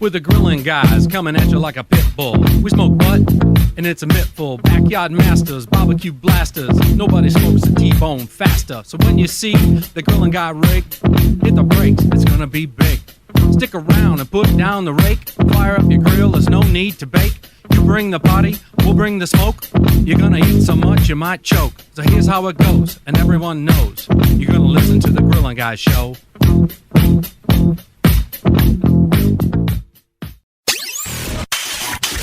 with the grilling guys coming at you like a pit bull. We smoke butt, and it's a mittful. Backyard masters, barbecue blasters. Nobody smokes a T-bone faster. So when you see the grilling guy rig, hit the brakes, it's gonna be big. Stick around and put down the rake. Fire up your grill, there's no need to bake. You bring the party, we'll bring the smoke. You're gonna eat so much you might choke. So here's how it goes, and everyone knows. You're gonna listen to the Grilling Guy Show.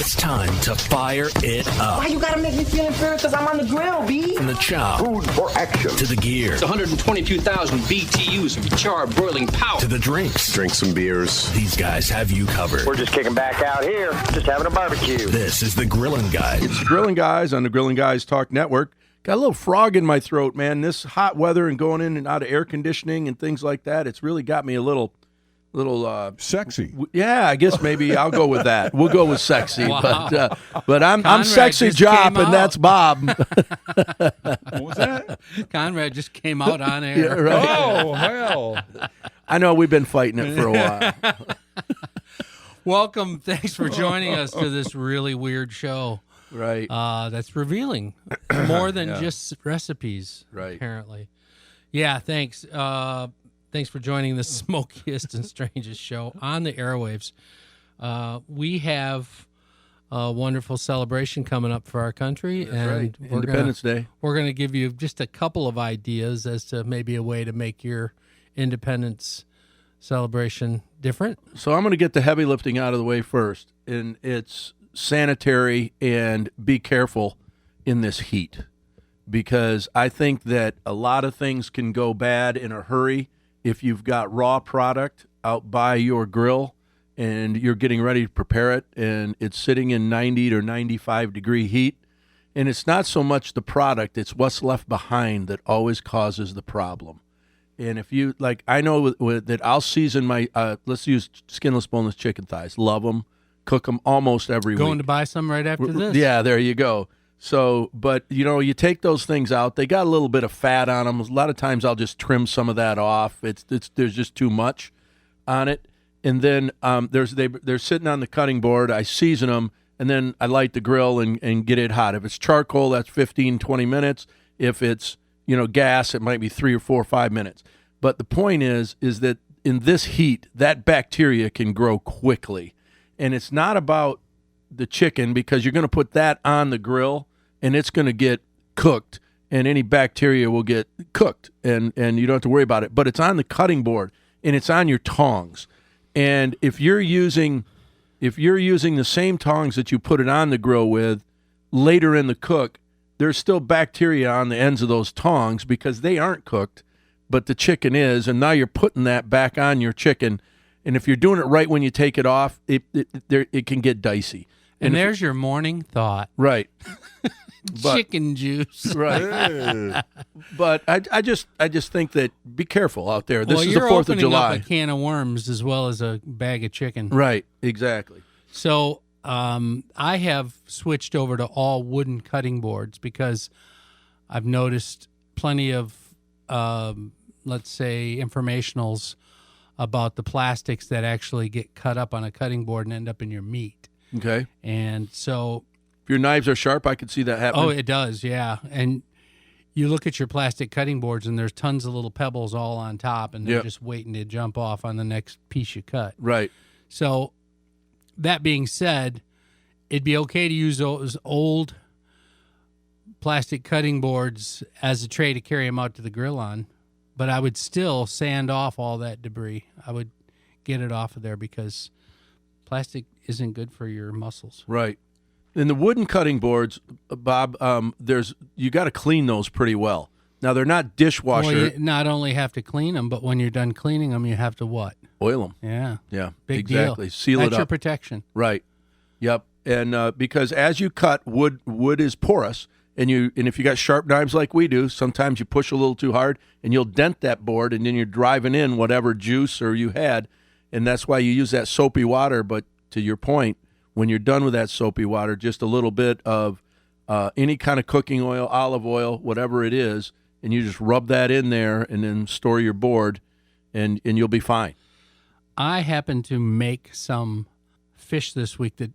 It's time to fire it up. Why you gotta make me feel inferior? Because I'm on the grill, B. From the chop Food for action. to the gear It's 122,000 BTUs of charred broiling power. to the drinks. Drink some beers. These guys have you covered. We're just kicking back out here, just having a barbecue. This is the Grilling Guy. It's the Grilling Guys on the Grilling Guys Talk Network. Got a little frog in my throat, man. This hot weather and going in and out of air conditioning and things like that, it's really got me a little Sexy. yeah, I guess maybe I'll go with that. We'll go with sexy. Wow. But I'm Conrad sexy just Jop, came and out. that's Bob. What was that? Conrad just came out on air. Yeah, right. Oh, hell. I know we've been fighting it for a while. Welcome. Thanks for joining us to this really weird show. Right. That's revealing more than just recipes, Right. apparently. Yeah, thanks. Thanks for joining the smokiest and strangest show on the airwaves. We have a wonderful celebration coming up for our country. That's and right. Independence Day. We're going to give you just a couple of ideas as to maybe a way to make your independence celebration different. So I'm going to get the heavy lifting out of the way first, and it's sanitary and be careful in this heat, because I think that a lot of things can go bad in a hurry if you've got raw product out by your grill and you're getting ready to prepare it and it's sitting in 90 to 95 degree heat. And it's not so much the product, it's what's left behind that always causes the problem. And if you, like, I know that I'll season my, let's use skinless, boneless chicken thighs. Love them, cook them almost every week. Going to buy some right after this. Yeah, there you go. So, but, you know, you take those things out. They got a little bit of fat on them. A lot of times I'll just trim some of that off. There's just too much on it. And then they're sitting on the cutting board. I season them, and then I light the grill and get it hot. If it's charcoal, that's 15, 20 minutes. If it's, gas, it might be 3 or 4 or 5 minutes. But the point is that in this heat, that bacteria can grow quickly. And it's not about the chicken, because you're going to put that on the grill and it's going to get cooked, and any bacteria will get cooked, and you don't have to worry about it. But it's on the cutting board and it's on your tongs. And if you're using the same tongs that you put it on the grill with later in the cook, there's still bacteria on the ends of those tongs because they aren't cooked, but the chicken is, and now you're putting that back on your chicken. And if you're doing it right when you take it off, it can get dicey. And there's your morning thought. Right. Chicken juice. Right. But I just think that be careful out there. This is the 4th of You're opening July. up a can of worms as well as a bag of chicken. Right. Exactly. So I have switched over to all wooden cutting boards because I've noticed plenty of, let's say, informationals about the plastics that actually get cut up on a cutting board and end up in your meat. Okay. And so, if your knives are sharp, I could see that happening. oh, it does, yeah. And you look at your plastic cutting boards, and there's tons of little pebbles all on top, and they're Yep. just waiting to jump off on the next piece you cut. Right. So, that being said, it'd be okay to use those old plastic cutting boards as a tray to carry them out to the grill on, but I would still sand off all that debris. I would get it off of there because plastic isn't good for your muscles. Right. And the wooden cutting boards, Bob, you got to clean those pretty well. Now, they're not dishwasher. Well, you not only have to clean them, but when you're done cleaning them, you have to what? Oil them. Yeah. Yeah, Big exactly. deal. Seal That's it your up. protection. Right. Yep. And because as you cut, wood is porous, and if you got sharp knives like we do, sometimes you push a little too hard, and you'll dent that board, and then you're driving in whatever juice or you had, and that's why you use that soapy water. But to your point, when you're done with that soapy water, just a little bit of any kind of cooking oil, olive oil, whatever it is, and you just rub that in there and then store your board, and you'll be fine. I happen to make some fish this week that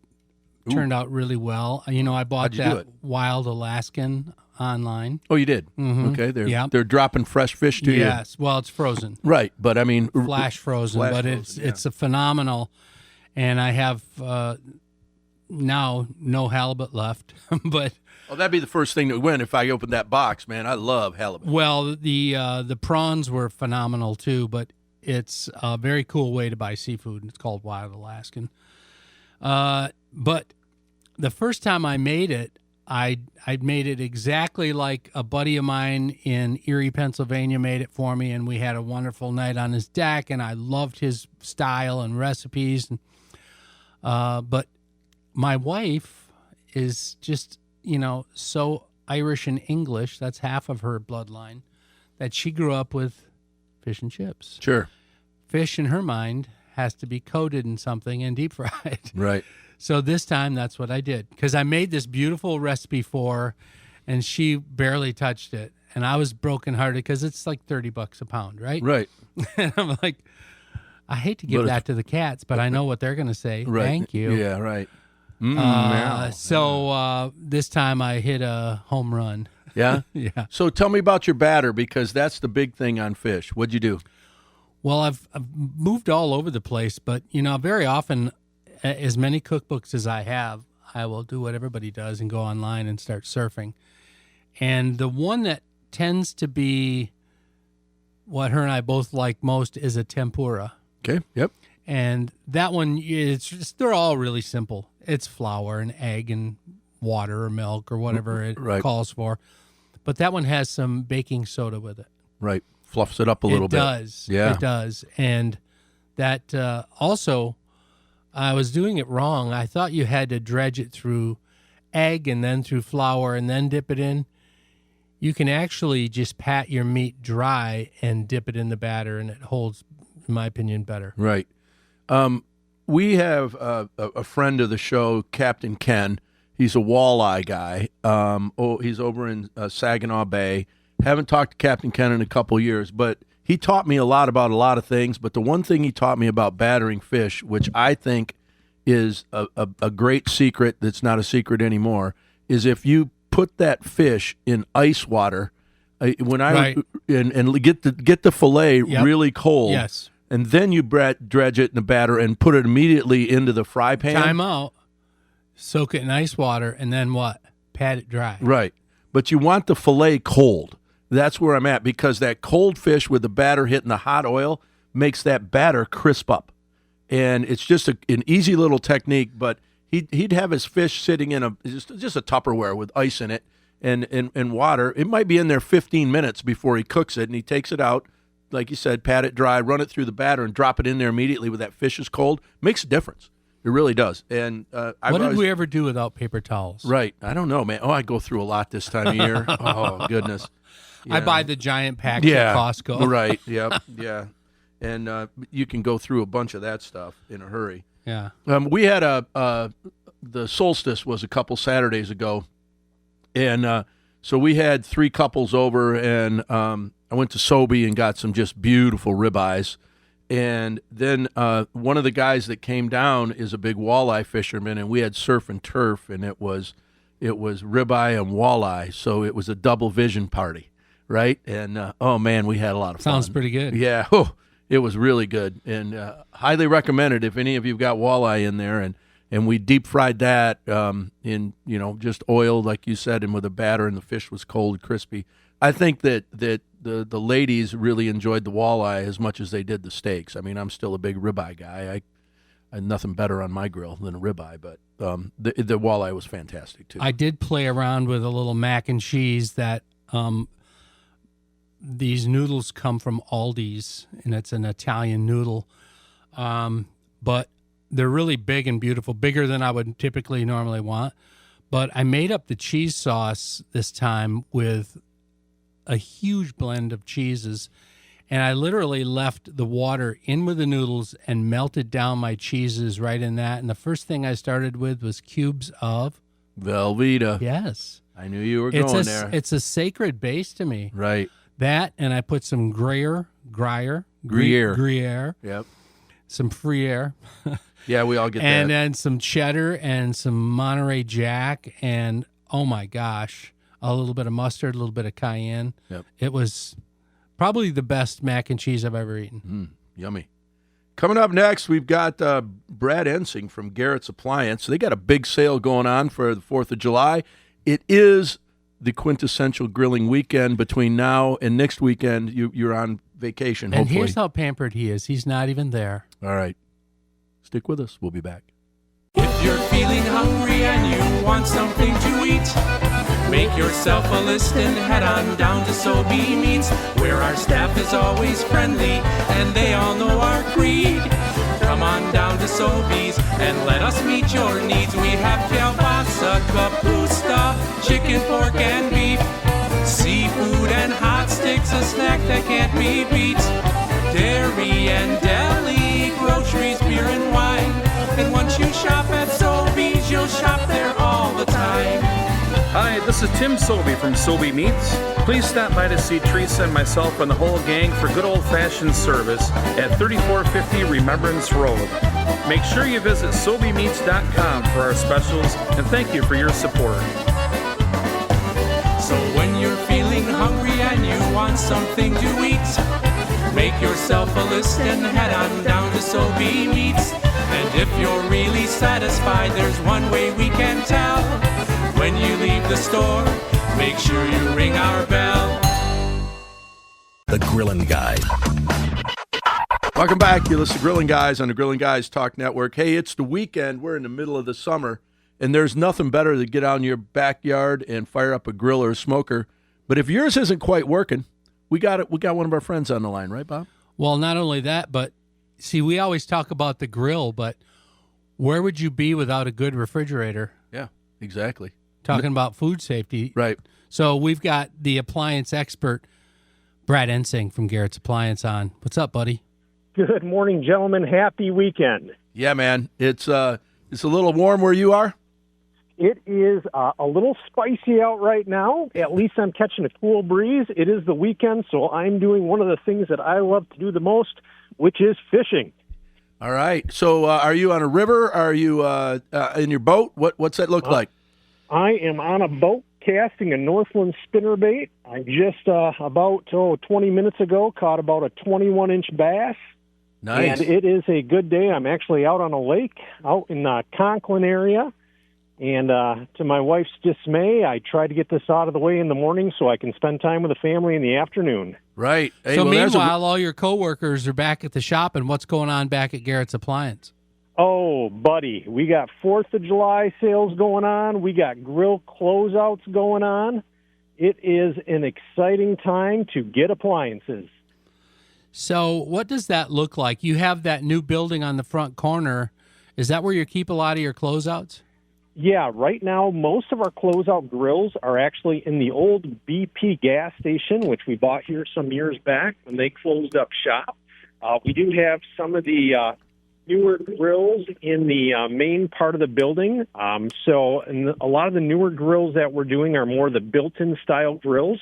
turned out really well. You know, I bought How'd you do that it? wild Alaskan online. Oh, you did? Okay, they're dropping fresh fish to you. Yes, well, it's frozen. Right, but I mean... Flash frozen, but it's a phenomenal. And I have now no halibut left, but... Oh, that'd be the first thing that went if I opened that box, man. I love halibut. Well, the prawns were phenomenal too, but it's a very cool way to buy seafood, and it's called Wild Alaskan. But the first time I made it, I made it exactly like a buddy of mine in Erie, Pennsylvania made it for me, and we had a wonderful night on his deck, and I loved his style and recipes. But my wife is just, so Irish and English, that's half of her bloodline, that she grew up with fish and chips. Sure. Fish, in her mind, has to be coated in something and deep fried. Right. So this time, that's what I did. Because I made this beautiful recipe for her, and she barely touched it. And I was brokenhearted because it's like $30 a pound, right? Right. And I'm like, I hate to give that to the cats, but I know what they're going to say. Right. Thank you. Yeah, right. So this time I hit a home run. Yeah? Yeah. So tell me about your batter, because that's the big thing on fish. What'd you do? Well, I've moved all over the place, but, very often, as many cookbooks as I have, I will do what everybody does and go online and start surfing. And the one that tends to be what her and I both like most is a tempura. Okay, yep. And that one, they're all really simple. It's flour and egg and water or milk or whatever it calls for. But that one has some baking soda with it. Right. Fluffs it up a little bit. It does. Yeah. It does. And that also, I was doing it wrong. I thought you had to dredge it through egg and then through flour and then dip it in. You can actually just pat your meat dry and dip it in the batter, and it holds, in my opinion, better. Right. We have a friend of the show, Captain Ken. He's a walleye guy. He's over in Saginaw Bay. Haven't talked to Captain Ken in a couple years, but he taught me a lot about a lot of things. But the one thing he taught me about battering fish, which I think is a great secret that's not a secret anymore, is if you put that fish in ice water, and get the fillet really cold. Yes. And then you dredge it in the batter and put it immediately into the fry pan. Time out. Soak it in ice water, and then what? Pat it dry. Right. But you want the fillet cold. That's where I'm at, because that cold fish with the batter hitting the hot oil makes that batter crisp up. And it's just an easy little technique, but he'd have his fish sitting in just a Tupperware with ice in it and water. It might be in there 15 minutes before he cooks it, and he takes it out, like you said, pat it dry, run it through the batter, and drop it in there immediately when that fish is cold. Makes a difference. It really does. And what did we ever do without paper towels? Right. I don't know, man. Oh, I go through a lot this time of year. Oh, goodness. Yeah. I buy the giant packs at Costco. Right. Yep. Yeah. And you can go through a bunch of that stuff in a hurry. Yeah. We had the solstice was a couple Saturdays ago, and so we had 3 couples over, and I went to Sobe and got some just beautiful ribeyes. And then one of the guys that came down is a big walleye fisherman, and we had surf and turf, and it was ribeye and walleye, so it was a double vision party, right? And oh man, we had a lot of fun. Sounds pretty good. Yeah, it was really good, and highly recommended if any of you've got walleye in there. And we deep fried that in just oil, like you said, and with a batter, and the fish was cold, crispy. I think that the ladies really enjoyed the walleye as much as they did the steaks. I mean, I'm still a big ribeye guy. I had nothing better on my grill than a ribeye, but the walleye was fantastic too. I did play around with a little mac and cheese that these noodles come from Aldi's, and it's an Italian noodle, but they're really big and beautiful, bigger than I would typically normally want. But I made up the cheese sauce this time with a huge blend of cheeses, and I literally left the water in with the noodles and melted down my cheeses right in that. And the first thing I started with was cubes of Velveeta. Yes. I knew you were going there. It's a sacred base to me. Right. That, and I put some Gruyere. Yep. some Frere, Yeah, we all get and that. then some cheddar and some Monterey Jack, and oh my gosh, a little bit of mustard, a little bit of cayenne. Yep. It was probably the best mac and cheese I've ever eaten. Yummy. Coming up next, we've got Brad Ensing from Geritt's Appliance. They got a big sale going on for the 4th of July. It is the quintessential grilling weekend. Between now and next weekend, you're on vacation, And hopefully. here's how pampered he is. He's not even there. All right. Stick with us. We'll be back. If you're feeling hungry and you want something to eat, make yourself a list and head on down to Sobe Meats, where our staff is always friendly and they all know our creed. Come on down to Sobe's and let us meet your needs. We have kielbasa, kapusta, chicken, pork, and beef, seafood and hot sticks, a snack that can't be beat, dairy and deli, groceries, beer and wine. And once you shop at Sobe's, you'll shop there all the time. Hi, this is Tim Sobey from Sobey Meats. Please stop by to see Teresa and myself and the whole gang for good old-fashioned service at 3450 Remembrance Road. Make sure you visit SobeyMeats.com for our specials, and thank you for your support. So when you're feeling hungry and you want something to eat, make yourself a list and head on down to Sobe Meats. And if you're really satisfied, there's one way we can tell. When you leave the store, make sure you ring our bell. The Grillin' Guy. Welcome back. You listen to Grilling Guys on the Grilling Guys Talk Network. Hey, it's the weekend. We're in the middle of the summer, and there's nothing better than get out in your backyard and fire up a grill or a smoker. But if yours isn't quite working, we got it. We got one of our friends on the line, right, Bob? Well, not only that, but see, we always talk about the grill, but where would you be without a good refrigerator? Yeah, exactly. Talking about food safety. Right. So we've got the appliance expert, Brad Ensing from Geritt's Appliance on. What's up, buddy? Good morning, gentlemen. Happy weekend. Yeah, man. It's a little warm where you are. It is a little spicy out right now. At least I'm catching a cool breeze. It is the weekend, so I'm doing one of the things that I love to do the most, which is fishing. All right. So are you on a river? Are you in your boat? What's that look like? I am on a boat casting a Northland spinnerbait. I just about 20 minutes ago caught about a 21-inch bass. Nice. And it is a good day. I'm actually out on a lake out in the Conklin area. And to my wife's dismay, I try to get this out of the way in the morning so I can spend time with the family in the afternoon. Right. Hey, So well, there's meanwhile, all your coworkers are back at the shop, and what's going on back at Geritt's Appliance? Oh, buddy, we got 4th of July sales going on. We got grill closeouts going on. It is an exciting time to get appliances. So what does that look like? You have that new building on the front corner. Is that where you keep a lot of your closeouts? Yeah, right now, most of our closeout grills are actually in the old BP gas station, which we bought here some years back when they closed up shop. We do have some of the newer grills in the main part of the building. And a lot of the newer grills that we're doing are more the built-in style grills.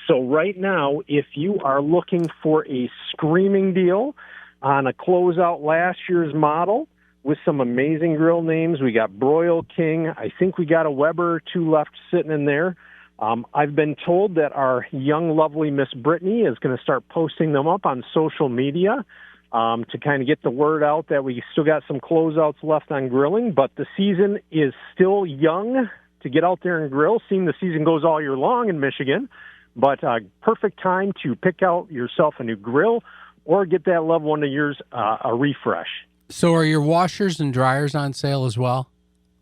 So right now, if you are looking for a screaming deal on a closeout last year's model with some amazing grill names, we got Broil King. I think we got a Weber or two left sitting in there. I've been told that our young, lovely Miss Brittany is going to start posting them up on social media to kind of get the word out that we still got some closeouts left on grilling, but the season is still young to get out there and grill. Seeing the season goes all year long in Michigan, but perfect time to pick out yourself a new grill or get that loved one of yours a refresh. So are your washers and dryers on sale as well?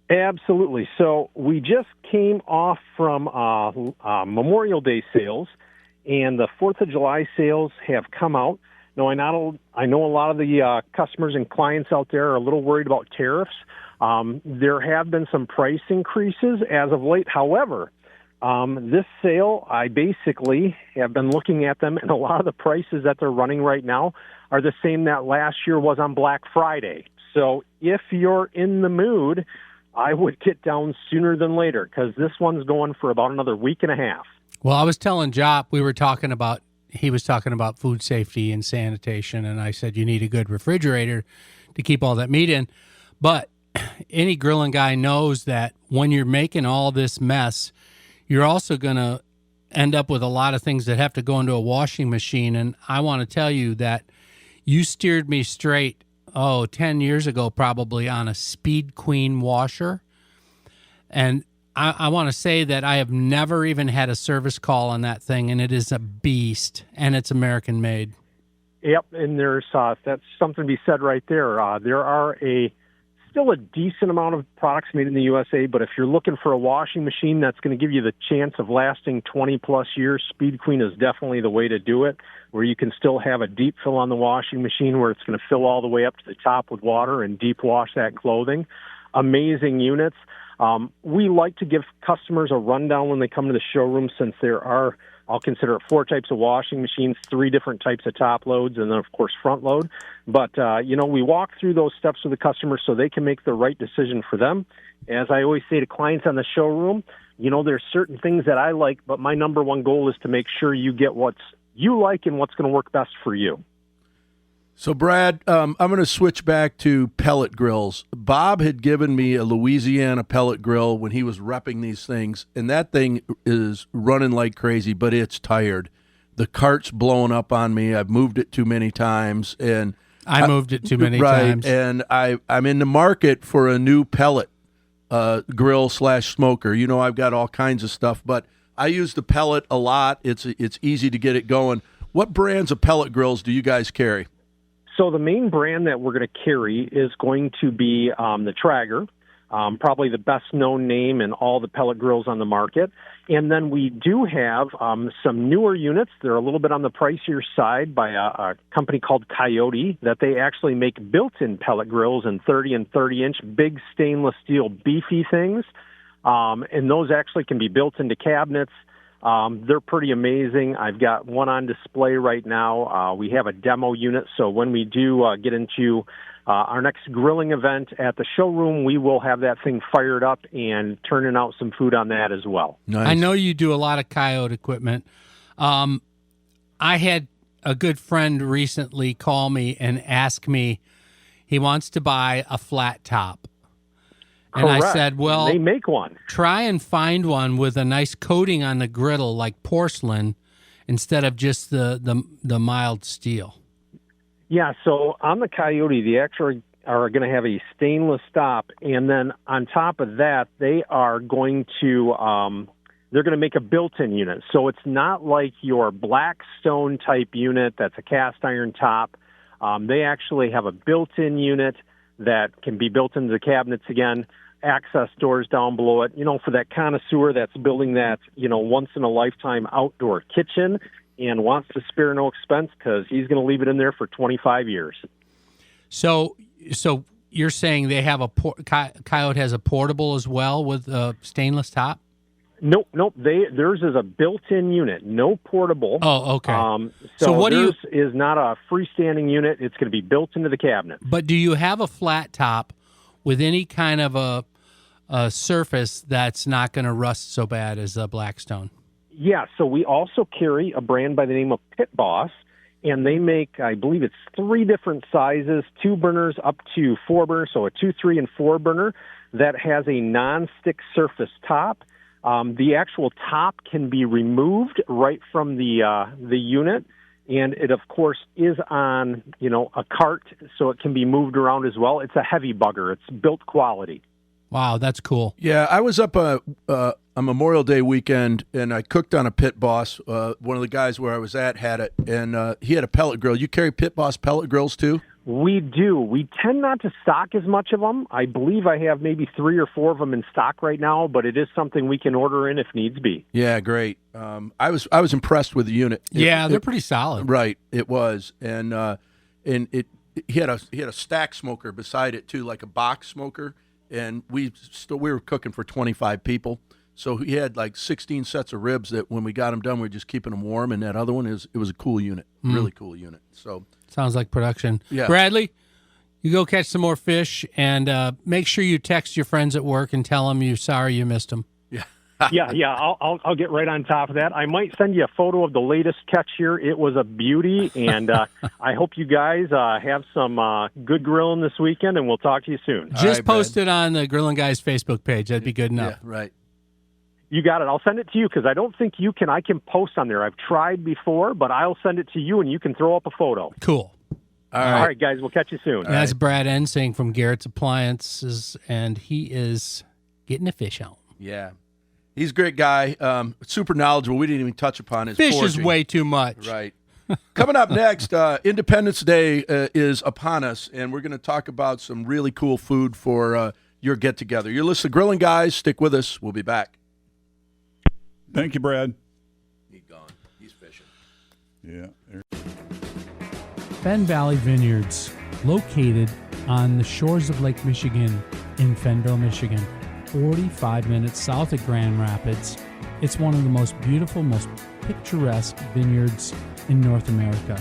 Absolutely. So we just came off from Memorial Day sales, and the 4th of July sales have come out. Now, I know a lot of the customers and clients out there are a little worried about tariffs. There have been some price increases as of late. However, this sale, I basically have been looking at them, and a lot of the prices that they're running right now are the same that last year was on Black Friday. So if you're in the mood, I would get down sooner than later because this one's going for about another week and a half. Well, I was telling Jop, we were talking about he was talking about food safety and sanitation, and I said you need a good refrigerator to keep all that meat in. But any grilling guy knows that when you're making all this mess, you're also going to end up with a lot of things that have to go into a washing machine. And I want to tell you that you steered me straight, 10 years ago probably, on a Speed Queen washer. And I want to say that I have never even had a service call on that thing, and it is a beast, and it's American made. Yep, and there's that's something to be said right there. There are still a decent amount of products made in the USA, but if you're looking for a washing machine that's going to give you the chance of lasting 20-plus years, Speed Queen is definitely the way to do it, where you can still have a deep fill on the washing machine where it's going to fill all the way up to the top with water and deep wash that clothing. Amazing units. We like to give customers a rundown when they come to the showroom, since there are, I'll consider it, 4 types of washing machines, 3 different types of top loads, and then, of course, front load. But, we walk through those steps with the customer so they can make the right decision for them. As I always say to clients on the showroom, there's certain things that I like, but my number one goal is to make sure you get what you like and what's going to work best for you. So, Brad, I'm going to switch back to pellet grills. Bob had given me a Louisiana pellet grill when he was repping these things, and that thing is running like crazy, but it's tired. The cart's blowing up on me. I've moved it too many times. And I moved it too many times. And I'm in the market for a new pellet grill/smoker. I've got all kinds of stuff, but I use the pellet a lot. It's easy to get it going. What brands of pellet grills do you guys carry? So the main brand that we're going to carry is going to be the Traeger, probably the best-known name in all the pellet grills on the market. And then we do have some newer units. They're a little bit on the pricier side by a company called Coyote, that they actually make built-in pellet grills in 30 and 30-inch, big stainless steel, beefy things. And those actually can be built into cabinets. They're pretty amazing. I've got one on display right now. We have a demo unit, so when we do get into our next grilling event at the showroom, we will have that thing fired up and turning out some food on that as well. Nice. I know you do a lot of Coyote equipment. I had a good friend recently call me and ask me, he wants to buy a flat top. And Correct. I said, well, they make one. Try and find one with a nice coating on the griddle like porcelain instead of just the mild steel. Yeah, so on the Coyote, they actually are going to have a stainless top, and then on top of that, they are going to they're going to make a built-in unit. So it's not like your Blackstone type unit that's a cast iron top. They actually have a built-in unit that can be built into the cabinets again, access doors down below it, for that connoisseur that's building that, once-in-a-lifetime outdoor kitchen and wants to spare no expense because he's going to leave it in there for 25 years. So you're saying they have Coyote has a portable as well with a stainless top? Nope. Theirs is a built-in unit, no portable. Oh, okay. So what is not a freestanding unit. It's going to be built into the cabinet. But do you have a flat top with any kind of a surface that's not going to rust so bad as a Blackstone? Yeah, so we also carry a brand by the name of Pit Boss, and they make, I believe it's 3 different sizes, 2 burners up to 4 burners, so a 2, 3, and 4 burner that has a non-stick surface top. The actual top can be removed right from the unit, and it, of course, is on, a cart, so it can be moved around as well. It's a heavy bugger. It's built quality. Wow, that's cool. Yeah, I was up a Memorial Day weekend, and I cooked on a Pit Boss. One of the guys where I was at had it, and he had a pellet grill. You carry Pit Boss pellet grills, too? We do. We tend not to stock as much of them. I believe I have maybe 3 or 4 of them in stock right now, but it is something we can order in if needs be. Yeah, great. I was impressed with the unit. They're pretty solid. Right, it was, and he had a stack smoker beside it too, like a box smoker, and we were cooking for 25 people. So he had like 16 sets of ribs that when we got them done, we were just keeping them warm. And that other one it was a cool unit, really cool unit. So sounds like production. Yeah. Bradley, you go catch some more fish and make sure you text your friends at work and tell them you're sorry you missed them. Yeah. Yeah. I'll get right on top of that. I might send you a photo of the latest catch here. It was a beauty, and I hope you guys have some good grilling this weekend, and we'll talk to you soon. Just post it on the Grilling Guys Facebook page. That'd be good enough. Yeah, right. You got it. I'll send it to you because I don't think you can. I can post on there. I've tried before, but I'll send it to you, and you can throw up a photo. Cool. All right, guys. We'll catch you soon. That's Brad Ensing from Geritt's Appliances, and he is getting a fish on. Yeah. He's a great guy. Super knowledgeable. We didn't even touch upon his Fish foraging. is way too much. Right. Coming up next, Independence Day is upon us, and we're going to talk about some really cool food for your get-together. You're listening to Grilling Guys. Stick with us. We'll be back. Thank you, Brad. He's gone. He's fishing. Yeah. Fenn Valley Vineyards, located on the shores of Lake Michigan in Fennville, Michigan, 45 minutes south of Grand Rapids. It's one of the most beautiful, most picturesque vineyards in North America.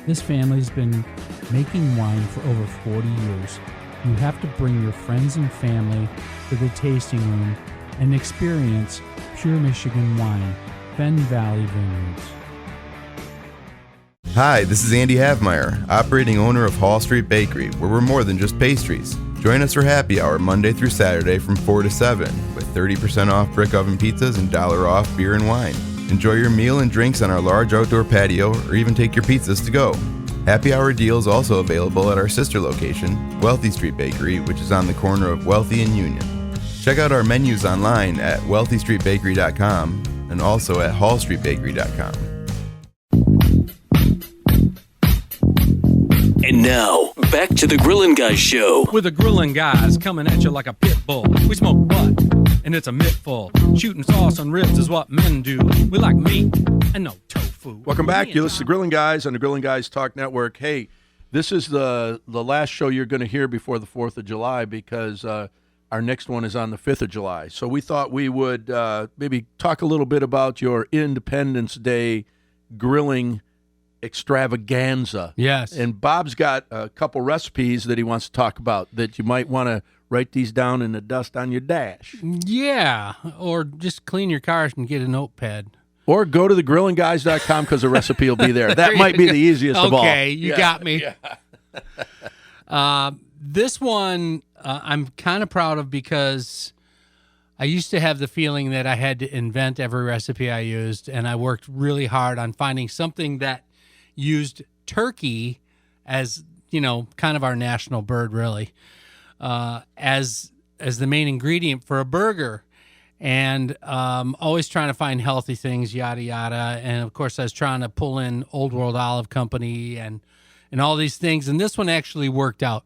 This family's been making wine for over 40 years. You have to bring your friends and family to the tasting room and experience pure Michigan wine. Fenn Valley Vineyards. Hi, this is Andy Havmeyer, operating owner of Hall Street Bakery, where we're more than just pastries. Join us for happy hour Monday through Saturday from 4 to 7 with 30% off brick oven pizzas and $1 off beer and wine. Enjoy your meal and drinks on our large outdoor patio or even take your pizzas to go. Happy hour deals also available at our sister location, Wealthy Street Bakery, which is on the corner of Wealthy and Union. Check out our menus online at wealthystreetbakery.com and also at hallstreetbakery.com. And now, back to the Grillin' Guys show. With the Grillin' Guys coming at you like a pit bull. We smoke butt, and it's a mittful. Shooting sauce on ribs is what men do. We like meat and no tofu. Welcome back. You listen to Grilling Guys on the Grilling Guys Talk Network. Hey, this is the last show you're going to hear before the 4th of July because our next one is on the 5th of July. So we thought we would maybe talk a little bit about your Independence Day grilling extravaganza. Yes. And Bob's got a couple recipes that he wants to talk about that you might want to write these down in the dust on your dash. Yeah, or just clean your cars and get a notepad. Or go to thegrillinguys.com because the recipe will be there. That might be the easiest of all. Okay, you got me. Yeah. This one I'm kind of proud of because I used to have the feeling that I had to invent every recipe I used, and I worked really hard on finding something that used turkey as, kind of our national bird, really, as the main ingredient for a burger. And always trying to find healthy things, yada, yada. And, of course, I was trying to pull in Old World Olive Company and all these things. And this one actually worked out.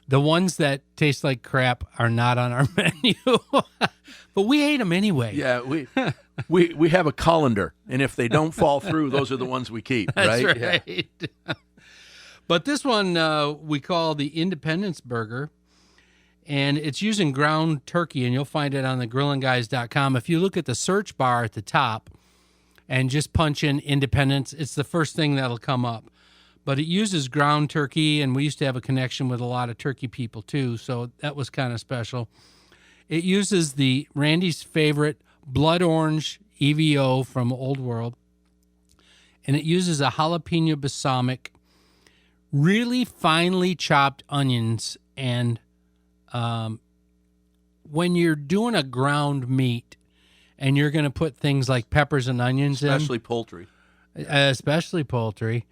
The ones that taste like crap are not on our menu. But we ate them anyway. Yeah, we have a colander, and if they don't fall through, those are the ones we keep, right? That's right. Yeah. But this one we call the Independence Burger, and it's using ground turkey, and you'll find it on the grillinguys.com. If you look at the search bar at the top and just punch in Independence, it's the first thing that'll come up. But it uses ground turkey, and we used to have a connection with a lot of turkey people too, so that was kind of special. It uses the Randy's favorite blood orange EVO from Old World, and it uses a jalapeno balsamic, really finely chopped onions, and when you're doing a ground meat and you're going to put things like peppers and onions Especially poultry. Especially poultry,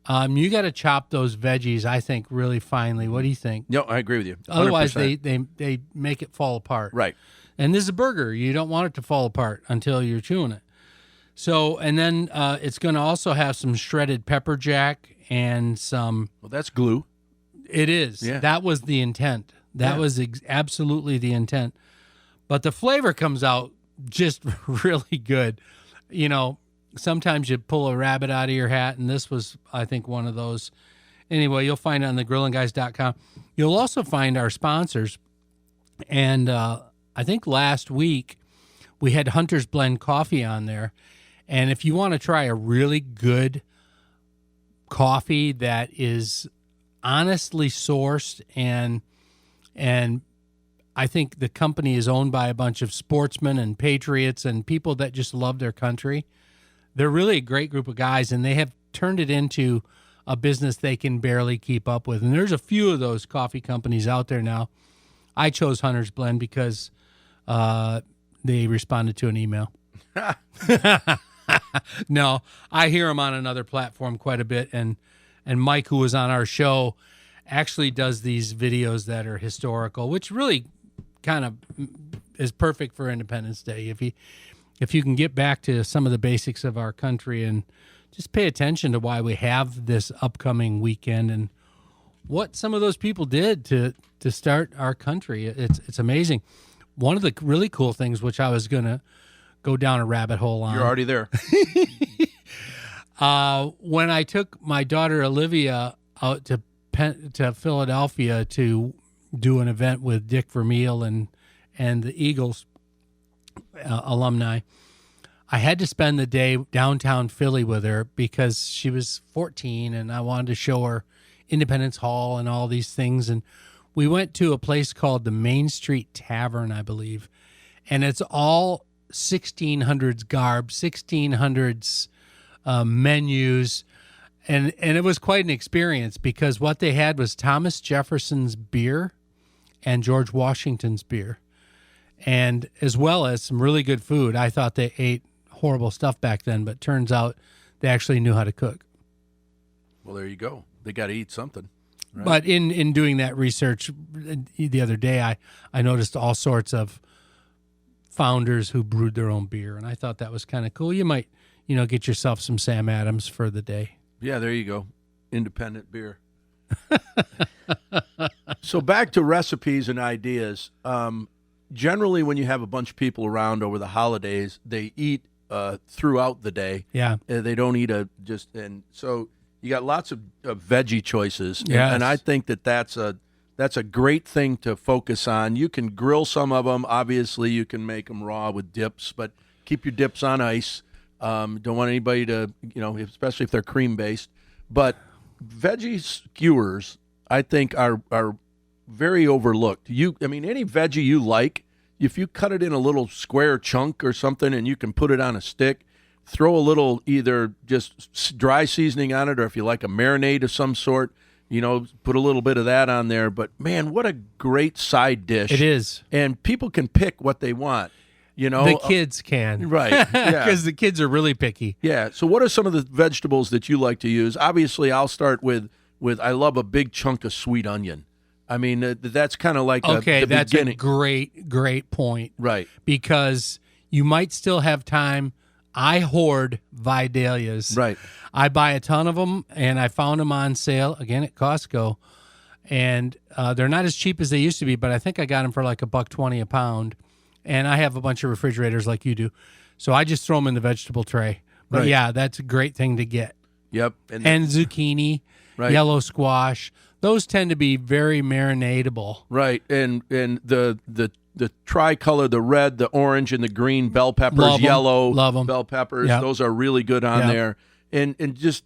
you got to chop those veggies, I think, really finely. What do you think? No, I agree with you. 100%. Otherwise, they make it fall apart. Right. And this is a burger. You don't want it to fall apart until you're chewing it. So, and then it's going to also have some shredded pepper jack and some... Well, that's glue. It is. Yeah. That was the intent. That was absolutely the intent. But the flavor comes out just really good. Sometimes you pull a rabbit out of your hat, and this was, I think, one of those. Anyway, you'll find it on thegrillinguys.com. You'll also find our sponsors. And I think last week we had Hunter's Blend Coffee on there. And if you want to try a really good coffee that is honestly sourced and I think the company is owned by a bunch of sportsmen and patriots and people that just love their country. They're really a great group of guys, and they have turned it into a business they can barely keep up with. And there's a few of those coffee companies out there now. I chose Hunter's Blend because they responded to an email. No, I hear them on another platform quite a bit, and Mike, who was on our show, actually does these videos that are historical, which really kind of is perfect for Independence Day. If you can get back to some of the basics of our country and just pay attention to why we have this upcoming weekend and what some of those people did to start our country. It's amazing. One of the really cool things, which I was going to go down a rabbit hole on. You're already there. When I took my daughter Olivia out to Philadelphia to do an event with Dick Vermeil and the Eagles alumni, I had to spend the day downtown Philly with her because she was 14 and I wanted to show her Independence Hall and all these things. And we went to a place called the Main Street Tavern, I believe. And it's all 1600s garb, 1600s menus. And it was quite an experience because what they had was Thomas Jefferson's beer and George Washington's beer, and as well as some really good food. I thought they ate horrible stuff back then, but turns out they actually knew how to cook. Well, there you go. They got to eat something. Right? But in doing that research the other day, I noticed all sorts of founders who brewed their own beer, and I thought that was kind of cool. You might, get yourself some Sam Adams for the day. Yeah, there you go. Independent beer. So back to recipes and ideas. Generally, when you have a bunch of people around over the holidays, they eat throughout the day. Yeah. They don't eat and so you got lots of veggie choices. Yes. And I think that's a great thing to focus on. You can grill some of them. Obviously, you can make them raw with dips, but keep your dips on ice. Don't want anybody to, especially if they're cream-based. But veggie skewers, I think, are very overlooked. Any veggie you like, if you cut it in a little square chunk or something and you can put it on a stick, throw a little either just dry seasoning on it, or if you like a marinade of some sort, put a little bit of that on there. But, man, what a great side dish. It is. And people can pick what they want. The kids can. Right. Yeah. Because the kids are really picky. Yeah. So what are some of the vegetables that you like to use? Obviously, I'll start with I love a big chunk of sweet onion. I mean, that's kind of like the that's beginning. A great point. Right. Because you might still have time. I hoard Vidalias. Right. I buy a ton of them, and I found them on sale, again, at Costco. And they're not as cheap as they used to be, but I think I got them for like $1.20 a pound. And I have a bunch of refrigerators like you do. So I just throw them in the vegetable tray. But, yeah, that's a great thing to get. Yep. And zucchini, yellow squash. Those tend to be very marinatable. Right. And the tricolor, the red, the orange, and the green bell peppers, yellow love them. Bell peppers, Yep. those are really good on there. And just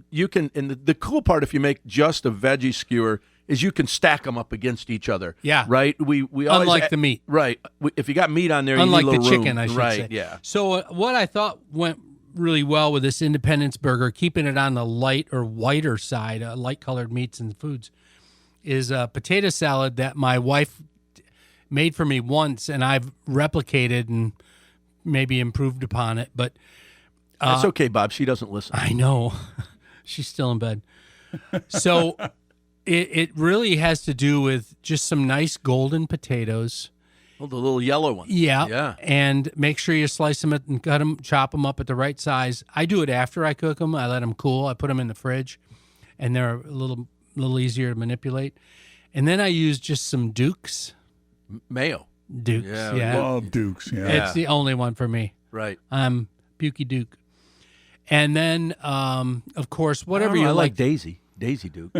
you can, and the cool part if you make just a veggie skewer is you can stack them up against each other. Yeah. Right? We always, unlike the meat. Right. If you got meat on there, unlike you need a the little chicken, room. I should right, say. Yeah. So what I thought went really well with this Independence burger, keeping it on the light or whiter side, light-colored meats and foods, is a potato salad that my wife made for me once, and I've replicated and maybe improved upon it. But That's okay, Bob. She doesn't listen. I know. She's still in bed. So it really has to do with just some nice golden potatoes. Oh, the little yellow one. Yeah. Yeah. And make sure you slice them and cut them, chop them up at the right size. I do it after I cook them. I let them cool. I put them in the fridge, and they're a little easier to manipulate. And then I use just some Dukes. Mayo. Dukes, yeah. Love Dukes, yeah. It's the only one for me. Right. I'm Pukey Duke. And then, of course, whatever you I like. Daisy Duke.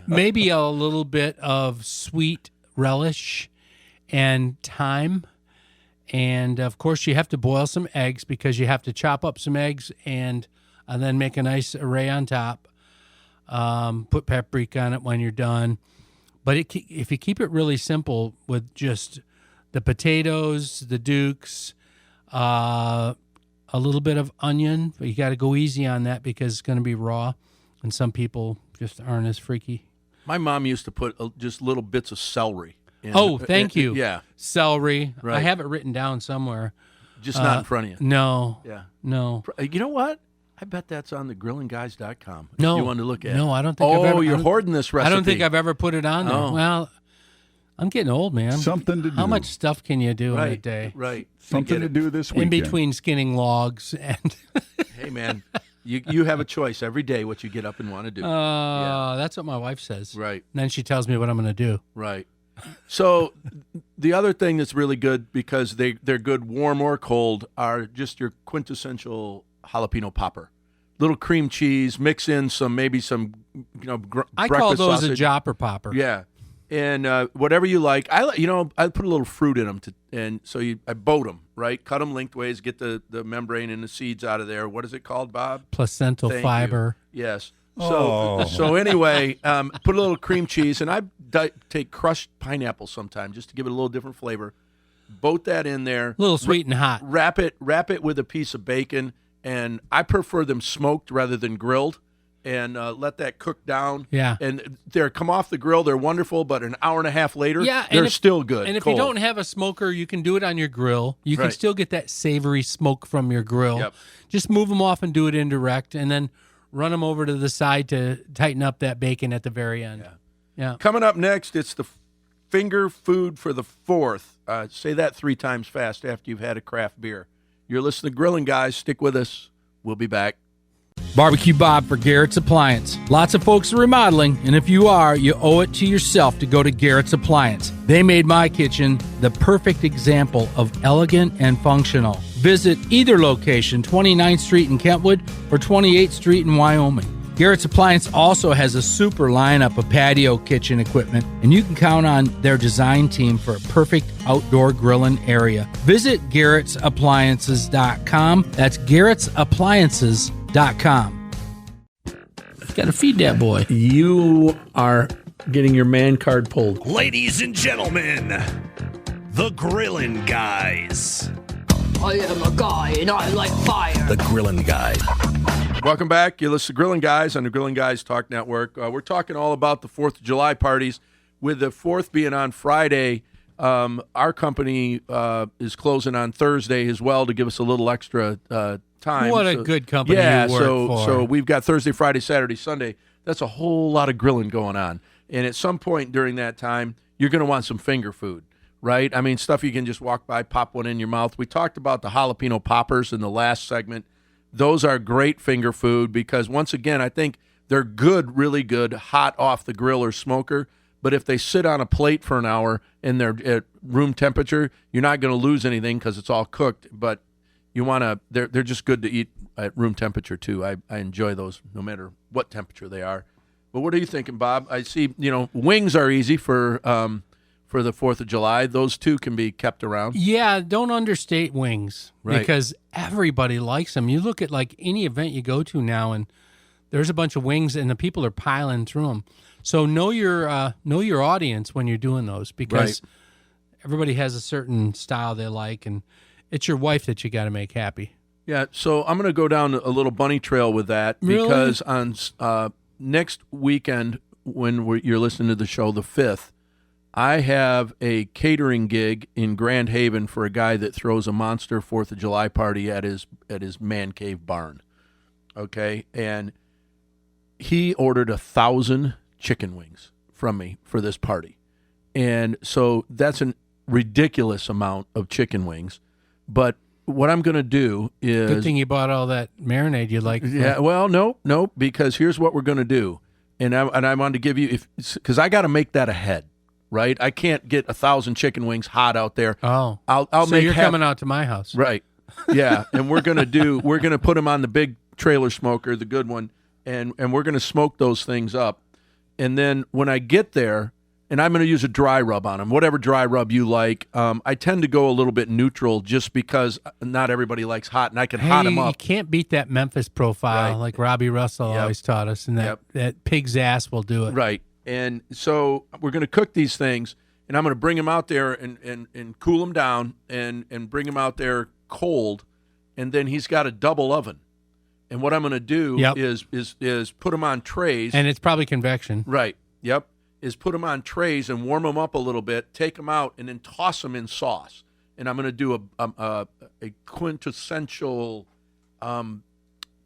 Maybe a little bit of sweet relish and thyme. And, of course, you have to boil some eggs because you have to chop up some eggs and then make a nice array on top. Put paprika on it when you're done. But if you keep it really simple with just the potatoes, the Dukes, a little bit of onion, but you got to go easy on that because it's going to be raw, and some people just aren't as freaky. My mom used to put just little bits of celery. Thank you. Yeah. Celery. Right. I have it written down somewhere. Just not in front of you. No. Yeah. No. You know what? I bet that's on the grillingguys.com. No. If you want to look at it. No, I don't think I've ever. You're hoarding this recipe. I don't think I've ever put it on there. Oh. Well, I'm getting old, man. Something to do. How much stuff can you do in a day? Right. Something to do this In weekend. between skinning logs and. Hey, man, you have a choice every day what you get up and want to do. That's what my wife says. Right. And then she tells me what I'm going to do. Right. So the other thing that's really good, because they're good warm or cold, are just your quintessential jalapeno popper. Little cream cheese, mix in maybe some I breakfast call those sausage. a jopper popper. Yeah. And whatever you like. I put a little fruit in them, I boat them, right? Cut them lengthways, get the membrane and the seeds out of there. What is it called, Bob? Placental Thank fiber. You. Yes. Oh. So anyway, put a little cream cheese, and I take crushed pineapple sometimes just to give it a little different flavor. Boat that in there. A little sweet and hot. Wrap it with a piece of bacon, and I prefer them smoked rather than grilled, and let that cook down. Yeah. And they come off the grill. They're wonderful, but an hour and a half later, Yeah, they're still good. And if cold. you don't have a smoker, you can do it on your grill. You can Right. still get that savory smoke from your grill. Yep. Just move them off and do it indirect, and then run them over to the side to tighten up that bacon at the very end. Yeah. Coming up next, it's the finger food for the 4th. Say that 3 times fast after you've had a craft beer. You're listening to Grilling Guys. Stick with us. We'll be back. Barbecue Bob for Geritt's Appliance. Lots of folks are remodeling, and if you are, you owe it to yourself to go to Geritt's Appliance. They made my kitchen the perfect example of elegant and functional. Visit either location, 29th Street in Kentwood or 28th Street in Wyoming. Geritt's Appliance also has a super lineup of patio kitchen equipment, and you can count on their design team for a perfect outdoor grilling area. Visit GerrittsAppliances.com. That's GerrittsAppliances.com. Got to feed that boy. You are getting your man card pulled. Ladies and gentlemen, the Grillin' Guys. I am a guy and I like fire. The Grillin' Guys. Welcome back. You listen to Grilling Guys on the Grilling Guys Talk Network. We're talking all about the 4th of July parties. With the 4th being on Friday, our company is closing on Thursday as well to give us a little extra time. What a good company you work for. So we've got Thursday, Friday, Saturday, Sunday. That's a whole lot of grilling going on. And at some point during that time, you're going to want some finger food, right? I mean, stuff you can just walk by, pop one in your mouth. We talked about the jalapeno poppers in the last segment. Those are great finger food because, once again, I think they're good, really good, hot off the grill or smoker. But if they sit on a plate for an hour and they're at room temperature, you're not going to lose anything because it's all cooked. But you want to, they're just good to eat at room temperature too. I enjoy those no matter what temperature they are. But what are you thinking, Bob? I see, wings are easy for the 4th of July. Those two can be kept around. Yeah, don't understate wings because everybody likes them. You look at like any event you go to now, and there's a bunch of wings, and the people are piling through them. So know your audience when you're doing those because everybody has a certain style they like, and it's your wife that you got to make happy. Yeah, so I'm going to go down a little bunny trail with that because on next weekend when you're listening to the show, the 5th, I have a catering gig in Grand Haven for a guy that throws a monster 4th of July party at his man cave barn. Okay, and he ordered 1,000 chicken wings from me for this party. And so that's a ridiculous amount of chicken wings. But what I'm going to do is... Good thing you bought all that marinade you like. Yeah, well, no, because here's what we're going to do. And I wanted to give you... because I got to make that ahead, right? I can't get 1,000 chicken wings hot out there. Oh. I'll so make you're coming out to my house. Right. Yeah, and we're going to put them on the big trailer smoker, the good one, and we're going to smoke those things up. And then when I get there, and I'm going to use a dry rub on them, whatever dry rub you like. I tend to go a little bit neutral just because not everybody likes hot, and I can hot them up. You can't beat that Memphis profile like Robbie Russell always taught us, and that pig's ass will do it. Right. And so we're going to cook these things, and I'm going to bring them out there and cool them down and bring them out there cold. And then he's got a double oven. And what I'm going to do is put them on trays. And it's probably convection. Right. Yep. Is put them on trays and warm them up a little bit, take them out, and then toss them in sauce. And I'm going to do a quintessential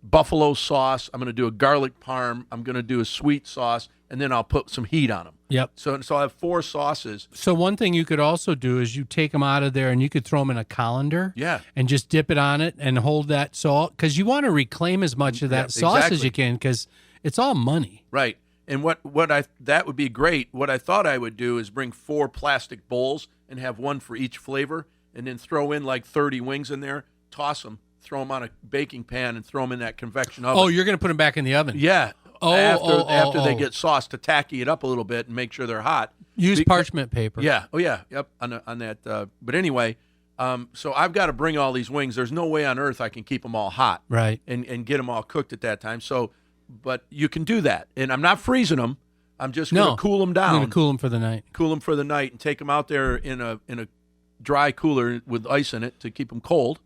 buffalo sauce. I'm going to do a garlic parm. I'm going to do a sweet sauce, and then I'll put some heat on them. Yep. So I'll have 4 sauces. So one thing you could also do is you take them out of there and you could throw them in a colander. Yeah. And just dip it on it and hold that salt because you want to reclaim as much of that sauce as you can because it's all money. Right. And that would be great. What I thought I would do is bring 4 plastic bowls and have one for each flavor, and then throw in like 30 wings in there, toss them, throw them on a baking pan, and throw them in that convection oven. Oh, you're going to put them back in the oven? Yeah. After They get sauced, to tacky it up a little bit and make sure they're hot. Use parchment paper. Yeah. Oh, yeah. Yep. On that. But anyway, so I've got to bring all these wings. There's no way on earth I can keep them all hot. Right. And get them all cooked at that time. So, but you can do that. And I'm not freezing them. I'm just going to cool them down. I'm going to cool them for the night. Cool them for the night and take them out there in a dry cooler with ice in it to keep them cold,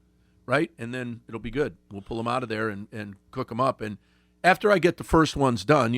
right? And then it'll be good. We'll pull them out of there and cook them up. And after I get the first ones done,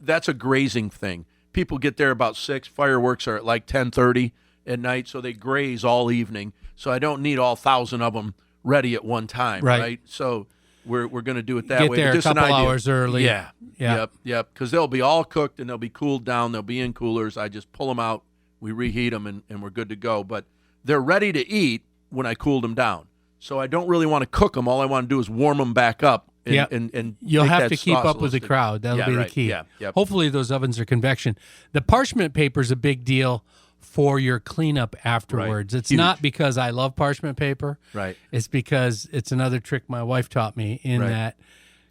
that's a grazing thing. People get there about 6. Fireworks are at like 10:30 at night, so they graze all evening. So I don't need all 1,000 of them ready at one time, right? So we're going to do it that way. Get there just a couple an idea. hours early. Yeah. Yep. Because they'll be all cooked and they'll be cooled down. They'll be in coolers. I just pull them out, we reheat them, and we're good to go. But they're ready to eat when I cooled them down. So I don't really want to cook them. All I want to do is warm them back up. And you'll make have that to keep sauce up a with the little crowd. That'll be the key. Yeah. Yep. Hopefully those ovens are convection. The parchment paper is a big deal for your cleanup afterwards. Right. It's Huge. not because I love parchment paper. Right. It's because it's another trick my wife taught me in that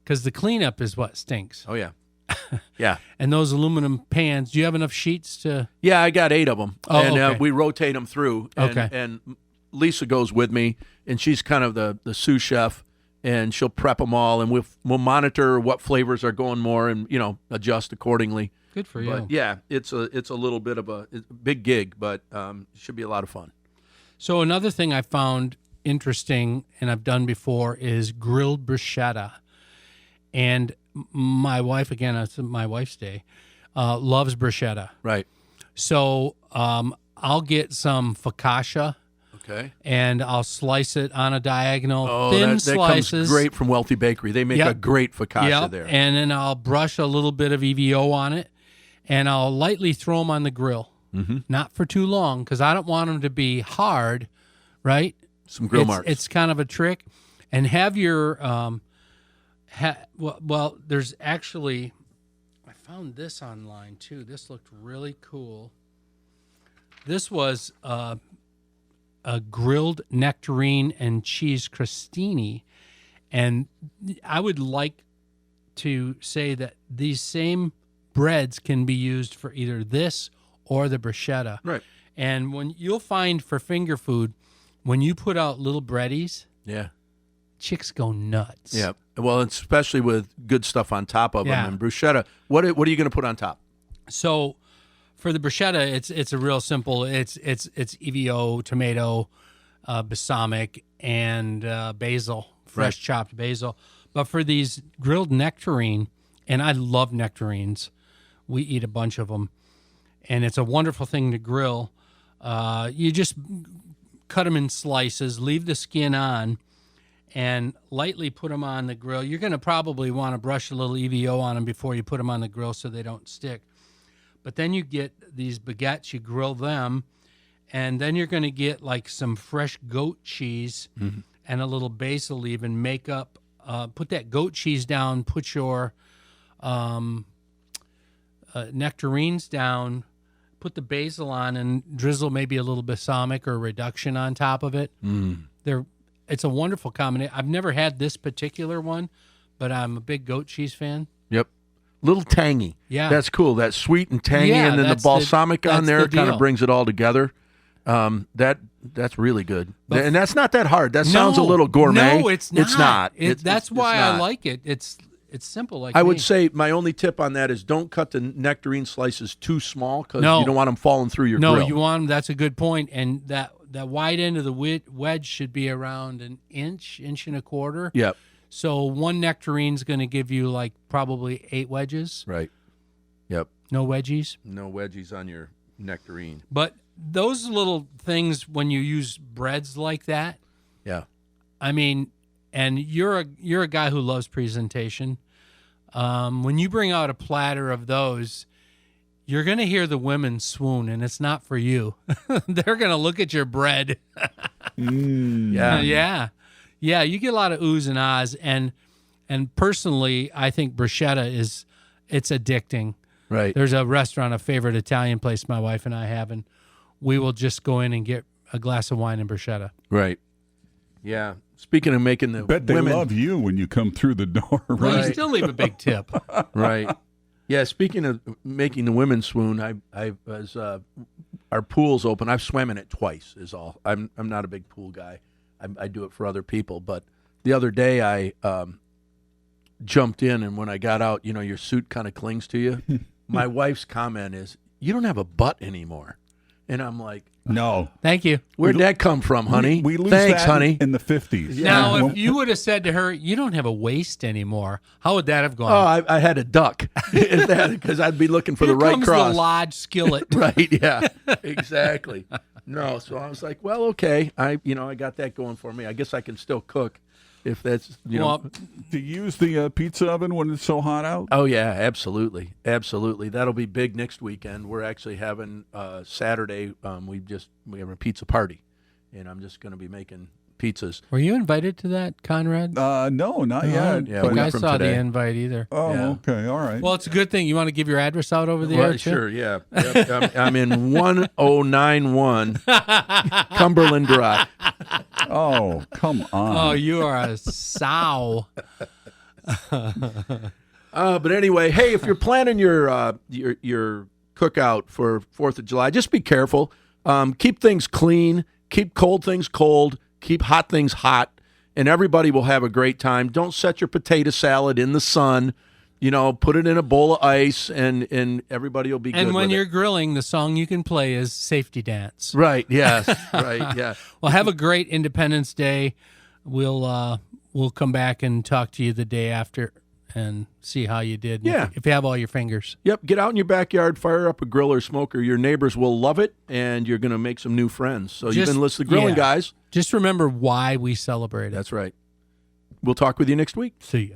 because the cleanup is what stinks. Oh, yeah. Yeah. And those aluminum pans, do you have enough sheets to? Yeah, I got 8 of them. Oh, and okay. We rotate them through. And, Okay. And Lisa goes with me, and she's kind of the sous chef, and she'll prep them all, and we'll monitor what flavors are going more and, adjust accordingly. Good for you. But, yeah, it's a little bit of a big gig, but it should be a lot of fun. So another thing I found interesting and I've done before is grilled bruschetta. And my wife, again, it's my wife's day, loves bruschetta. Right. So I'll get some focaccia. Okay. And I'll slice it on a diagonal, thin thin slices. slices. Comes great from Wealthy Bakery. They make a great focaccia there. And then I'll brush a little bit of EVO on it, and I'll lightly throw them on the grill. Mm-hmm. Not for too long, because I don't want them to be hard, right? Some grill marks. It's kind of a trick. And have your, well, there's actually, I found this online too. This looked really cool. This was a grilled nectarine and cheese crostini. And I would like to say that these same breads can be used for either this or the bruschetta. Right. And when you'll find for finger food, when you put out little breadies, chicks go nuts. Yeah. Well, especially with good stuff on top of Yeah. them. And bruschetta, what are you going to put on top? So for the bruschetta, it's a real simple. It's EVO, tomato, balsamic, and basil, fresh chopped basil. But for these grilled nectarine, and I love nectarines, we eat a bunch of them, and it's a wonderful thing to grill. You just cut them in slices, leave the skin on, and lightly put them on the grill. You're going to probably want to brush a little EVO on them before you put them on the grill so they don't stick. But then you get these baguettes, you grill them, and then you're going to get like some fresh goat cheese and a little basil leaf and make up, put that goat cheese down, put your nectarines down, put the basil on, and drizzle maybe a little balsamic or reduction on top of it. It's a wonderful combination. I've never had this particular one, but I'm a big goat cheese fan. Yep. Little tangy. Yeah. That's cool. That's sweet and tangy, Yeah, and then the that's balsamic on that's there the kind deal. of brings it all together. That's really good. And that's not that hard. That sounds a little gourmet. No, it's not. It's not. That's why I like it. It's It's simple like I me. would say my only tip on that is don't cut the nectarine slices too small because No. you don't want them falling through your No, grill. you want them. That's a good point. And that wide end of the wedge should be around an inch and a quarter. Yep. So one nectarine's going to give you like probably 8 wedges. Right. Yep. No wedgies. No wedgies on your nectarine. But those little things when you use breads like that, Yeah. I mean, and you're a guy who loves presentation. When you bring out a platter of those, you're going to hear the women swoon, and it's not for you. They're going to look at your bread. Yeah. Yeah, you get a lot of oohs and ahs, and personally, I think bruschetta it's addicting. Right. There's a restaurant, a favorite Italian place my wife and I have, and we will just go in and get a glass of wine and bruschetta. Right. Yeah. Speaking of making the Bet they women love you when you come through the door. Well, Right? you still leave a big tip. Right. Yeah. Speaking of making the women swoon, I was our pool's open. I've swam in it twice. Is all. I'm not a big pool guy. I do it for other people. But the other day I jumped in, and when I got out, your suit kind of clings to you. My wife's comment is, "You don't have a butt anymore," and I'm like, No. Thank you. "Where'd that come from, honey?" We lose Thanks, that honey. in the 50s. Now, if you would have said to her, "You don't have a waist anymore," how would that have gone? Oh, I had a duck because I'd be looking for Here the right comes cross. the Lodge skillet. Right, yeah, exactly. No, so I was like, well, okay, I got that going for me. I guess I can still cook if that's, Well, Do you use the pizza oven when it's so hot out? Oh, yeah, absolutely. Absolutely. That'll be big next weekend. We're actually having Saturday, we have a pizza party, and I'm just going to be making pizzas. Were you invited to that, Conrad? No, not yet. Yeah, I think we I from saw today. the invite either. Oh, Yeah. okay. All right. Well, it's a good thing. You want to give your address out over the Well, air, too? sure, yeah. Yep, I'm in 1091 Cumberland Drive. Oh, come on. Oh, you are a sow. But anyway, hey, if you're planning your cookout for 4th of July, just be careful. Keep things clean. Keep cold things cold. Keep hot things hot, and everybody will have a great time. Don't set your potato salad in the sun. Put it in a bowl of ice, and everybody will be good. And when with you're it. grilling, the song you can play is Safety Dance. Right, yes, right, yeah. Well, have a great Independence Day. We'll come back and talk to you the day after and see how you did. Yeah. If you have all your fingers. Yep, get out in your backyard, fire up a grill or smoker. Your neighbors will love it, and you're going to make some new friends. So you've been listening to Grilling yeah. Guys. Just remember why we celebrate it. That's right. We'll talk with you next week. See ya.